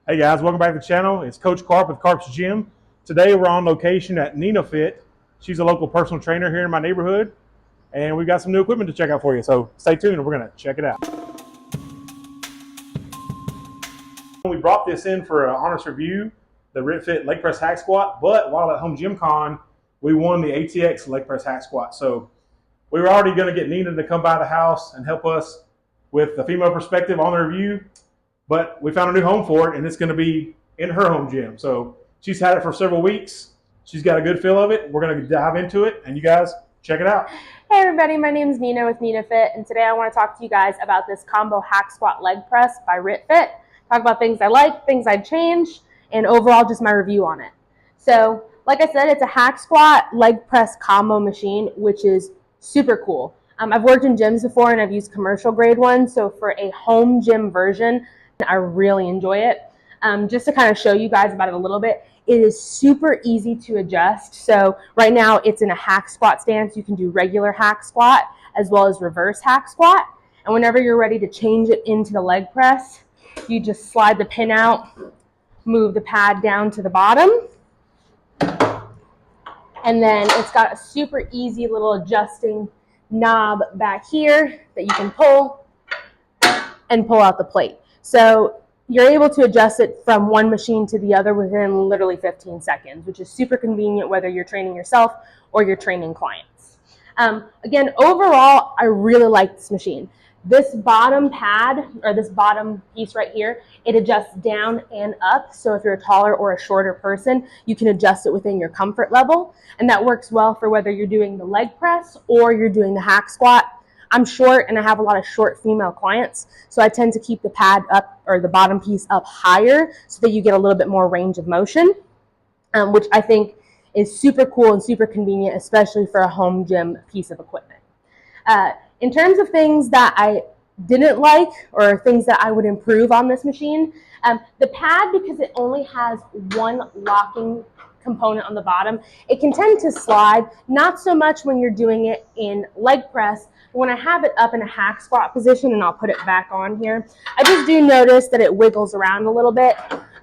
Hey guys, welcome back to the channel. It's Coach Carp with Carp's Gym. Today we're on location at NinaFit. She's a local personal trainer here in my neighborhood, and we've got some new equipment to check out for you. So stay tuned and we're gonna check it out. We brought this in for an honest review, the RitFit leg press hack squat, but while at Home Gym Con, we won the ATX leg press hack squat. So we were already gonna get Nina to come by the house and help us with the female perspective on the review, but we found a new home for it, and it's going to be in her home gym. So she's had it for several weeks. She's got a good feel of it. We're going to dive into it, and you guys check it out. Hey everybody, my name is Nina with NinaFit, and today I want to talk to you guys about this combo hack squat leg press by RitFit. Talk about things I like, things I'd change, and overall just my review on it. So like I said, it's a hack squat leg press combo machine, which is super cool. I've worked in gyms before and I've used commercial grade ones, so for a home gym version, I really enjoy it. Just to kind of show you guys about it a little bit, it is super easy to adjust. So right now it's in a hack squat stance. You can do regular hack squat as well as reverse hack squat. And whenever you're ready to change it into the leg press, you just slide the pin out, move the pad down to the bottom, and then it's got a super easy little adjusting knob back here that you can pull and pull out the plate. So you're able to adjust it from one machine to the other within literally 15 seconds, which is super convenient whether you're training yourself or you're training clients. Again, overall, I really like this machine. This bottom pad, or this bottom piece right here, it adjusts down and up. So if you're a taller or a shorter person, you can adjust it within your comfort level. And that works well for whether you're doing the leg press or you're doing the hack squat. I'm short and I have a lot of short female clients, so I tend to keep the pad up, or the bottom piece up higher, so that you get a little bit more range of motion, which I think is super cool and super convenient, especially for a home gym piece of equipment. In terms of things that I didn't like or things that I would improve on this machine, the pad, because it only has one locking component on the bottom, it can tend to slide, not so much when you're doing it in leg press. When I have it up in a hack squat position, and I'll put it back on here, I just do notice that it wiggles around a little bit.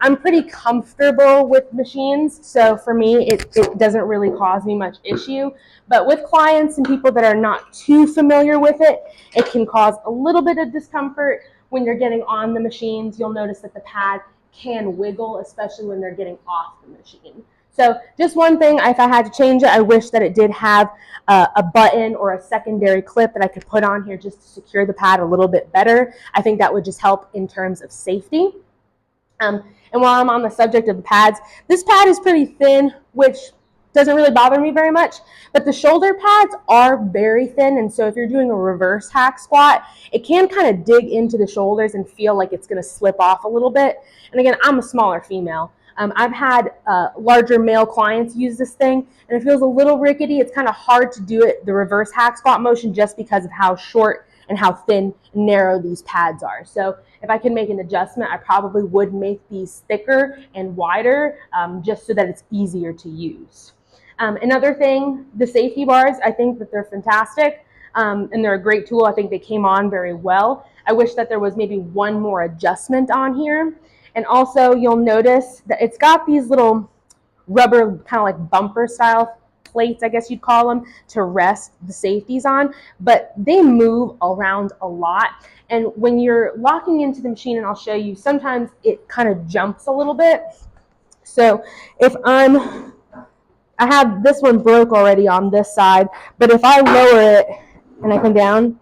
I'm pretty comfortable with machines, so for me, it doesn't really cause me much issue. But with clients and people that are not too familiar with it, it can cause a little bit of discomfort. When you're getting on the machines, you'll notice that the pad can wiggle, especially when they're getting off the machine. So just one thing, if I had to change it, I wish that it did have a button or a secondary clip that I could put on here just to secure the pad a little bit better. I think that would just help in terms of safety. And while I'm on the subject of the pads, this pad is pretty thin, which doesn't really bother me very much, but the shoulder pads are very thin, and so if you're doing a reverse hack squat, it can kind of dig into the shoulders and feel like it's going to slip off a little bit. And again, I'm a smaller female. I've had larger male clients use this thing, and it feels a little rickety. It's kind of hard to do it, the reverse hack squat motion, just because of how short and how thin and narrow these pads are. So if I can make an adjustment, I probably would make these thicker and wider, just so that it's easier to use. Another thing, the safety bars, I think that they're fantastic, and they're a great tool. I think they came on very well. I wish that there was maybe one more adjustment on here. And also you'll notice that it's got these little rubber kind of like bumper style plates, I guess you'd call them, to rest the safeties on, but they move around a lot. And when you're locking into the machine, and I'll show you, sometimes it kind of jumps a little bit. So if I have this one broke already on this side, but if I lower it and I come down,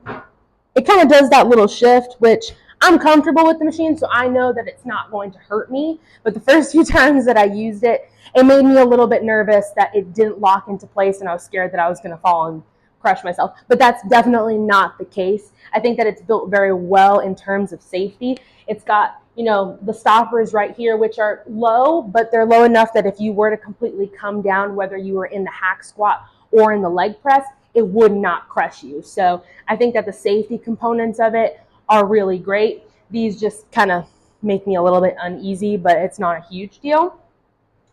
it kind of does that little shift, which I'm comfortable with the machine, so I know that it's not going to hurt me. But the first few times that I used it, it made me a little bit nervous that it didn't lock into place, and I was scared that I was going to fall and crush myself. But that's definitely not the case. I think that it's built very well in terms of safety. It's got, you know, the stoppers right here, which are low, but they're low enough that if you were to completely come down, whether you were in the hack squat or in the leg press, it would not crush you. So I think that the safety components of it are really great. These just kind of make me a little bit uneasy, but it's not a huge deal.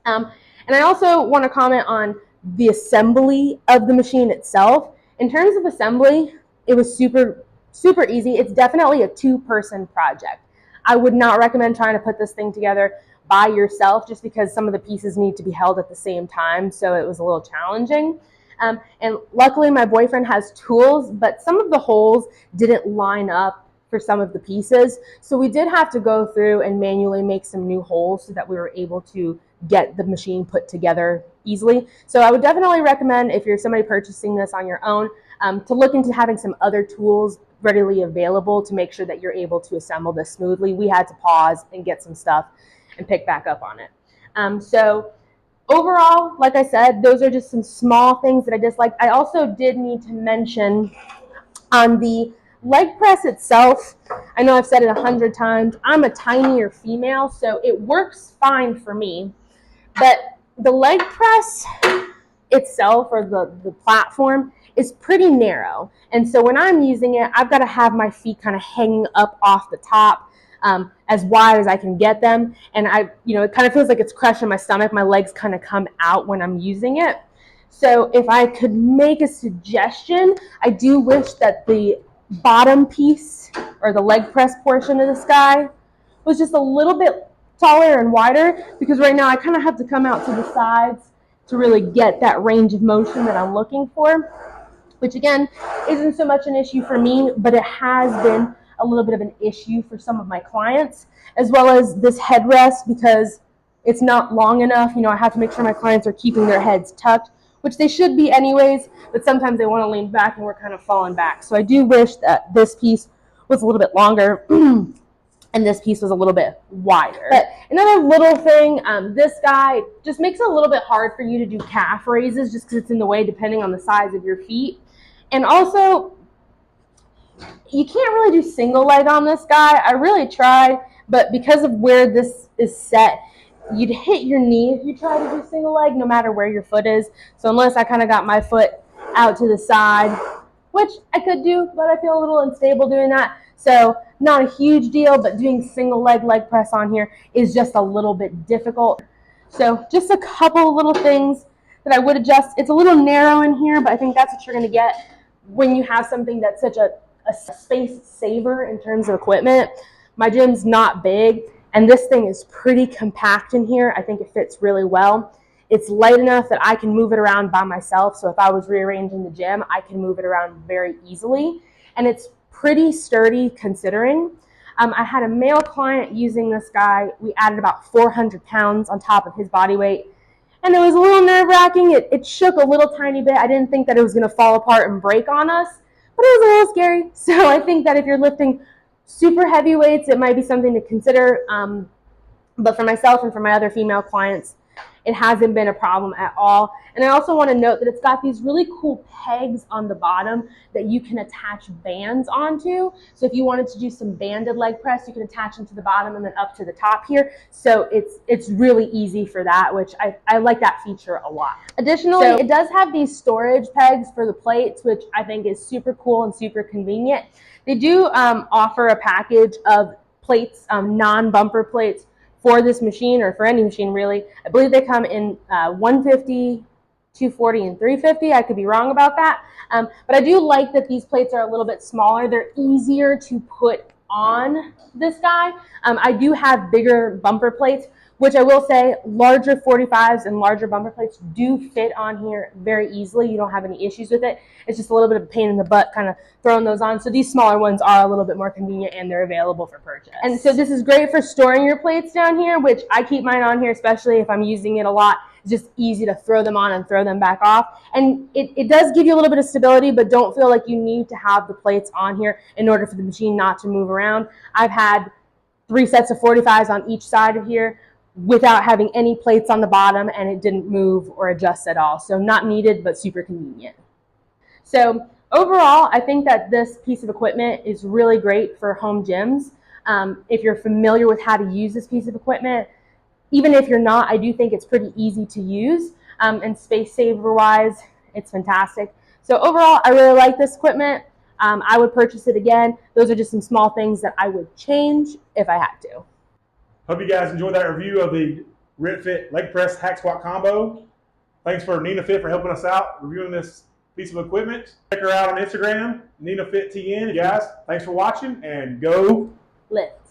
And I also want to comment on the assembly of the machine itself. In terms of assembly, it was super easy. It's definitely a two-person project. I would not recommend trying to put this thing together by yourself just because some of the pieces need to be held at the same time, so it was a little challenging. And luckily my boyfriend has tools, but some of the holes didn't line up for some of the pieces, so we did have to go through and manually make some new holes so that we were able to get the machine put together easily. So I would definitely recommend, if you're somebody purchasing this on your own, to look into having some other tools readily available to make sure that you're able to assemble this smoothly. We had to pause and get some stuff and pick back up on it. So overall, like I said, those are just some small things that I disliked. I also did need to mention on the leg press itself, I know I've said it 100 times, I'm a tinier female, so it works fine for me. But the leg press itself, or the platform, is pretty narrow. And so when I'm using it, I've got to have my feet kind of hanging up off the top, as wide as I can get them. And it kind of feels like it's crushing my stomach. My legs kind of come out when I'm using it. So if I could make a suggestion, I do wish that the bottom piece, or the leg press portion of this guy, was just a little bit taller and wider, because right now I kind of have to come out to the sides to really get that range of motion that I'm looking for, which again isn't so much an issue for me, but it has been a little bit of an issue for some of my clients, as well as this headrest, because it's not long enough. I have to make sure my clients are keeping their heads tucked, which they should be anyways, but sometimes they want to lean back and we're kind of falling back. So I do wish that this piece was a little bit longer and this piece was a little bit wider. But another little thing, this guy just makes it a little bit hard for you to do calf raises just because it's in the way depending on the size of your feet. And also, you can't really do single leg on this guy. I really tried, but because of where this is set, you'd hit your knee if you try to do single leg, no matter where your foot is. So unless I kind of got my foot out to the side, which I could do, but I feel a little unstable doing that. So not a huge deal, but doing single leg press on here is just a little bit difficult. So just a couple of little things that I would adjust. It's a little narrow in here, but I think that's what you're going to get when you have something that's such a space saver in terms of equipment. My gym's not big, and this thing is pretty compact in here. I think it fits really well. It's light enough that I can move it around by myself, so if I was rearranging the gym, I can move it around very easily. And it's pretty sturdy considering. I had a male client using this guy. We added about 400 pounds on top of his body weight, and it was a little nerve-wracking. It shook a little tiny bit. I didn't think that it was going to fall apart and break on us, but it was a little scary. So I think that if you're lifting super heavy weights, it might be something to consider. But for myself and for my other female clients, it hasn't been a problem at all. And I also want to note that it's got these really cool pegs on the bottom that you can attach bands onto. So if you wanted to do some banded leg press, you can attach them to the bottom and then up to the top here. So it's really easy for that, which I like that feature a lot. Additionally, it does have these storage pegs for the plates, which I think is super cool and super convenient. They do offer a package of plates, non-bumper plates, for this machine, or for any machine really. I believe they come in 150, 240, and 350. I could be wrong about that. But I do like that these plates are a little bit smaller. They're easier to put on this guy. I do have bigger bumper plates, which I will say larger 45s and larger bumper plates do fit on here very easily. You don't have any issues with it. It's just a little bit of a pain in the butt kind of throwing those on. So these smaller ones are a little bit more convenient and they're available for purchase. And so this is great for storing your plates down here, which I keep mine on here, especially if I'm using it a lot. It's just easy to throw them on and throw them back off. And it does give you a little bit of stability, but don't feel like you need to have the plates on here in order for the machine not to move around. I've had 3 sets of 45s on each side of here without having any plates on the bottom, and it didn't move or adjust at all. So not needed, but super convenient. So overall, I think that this piece of equipment is really great for home gyms. If you're familiar with how to use this piece of equipment, even if you're not, I do think it's pretty easy to use, and space saver wise, it's fantastic. So overall, I really like this equipment. I would purchase it again. Those are just some small things that I would change if I had to. Hope you guys enjoyed that review of the RitFit leg press hack squat combo. Thanks for NinaFit for helping us out reviewing this piece of equipment. Check her out on Instagram, NinaFitTN. Guys, thanks for watching, and go Lift.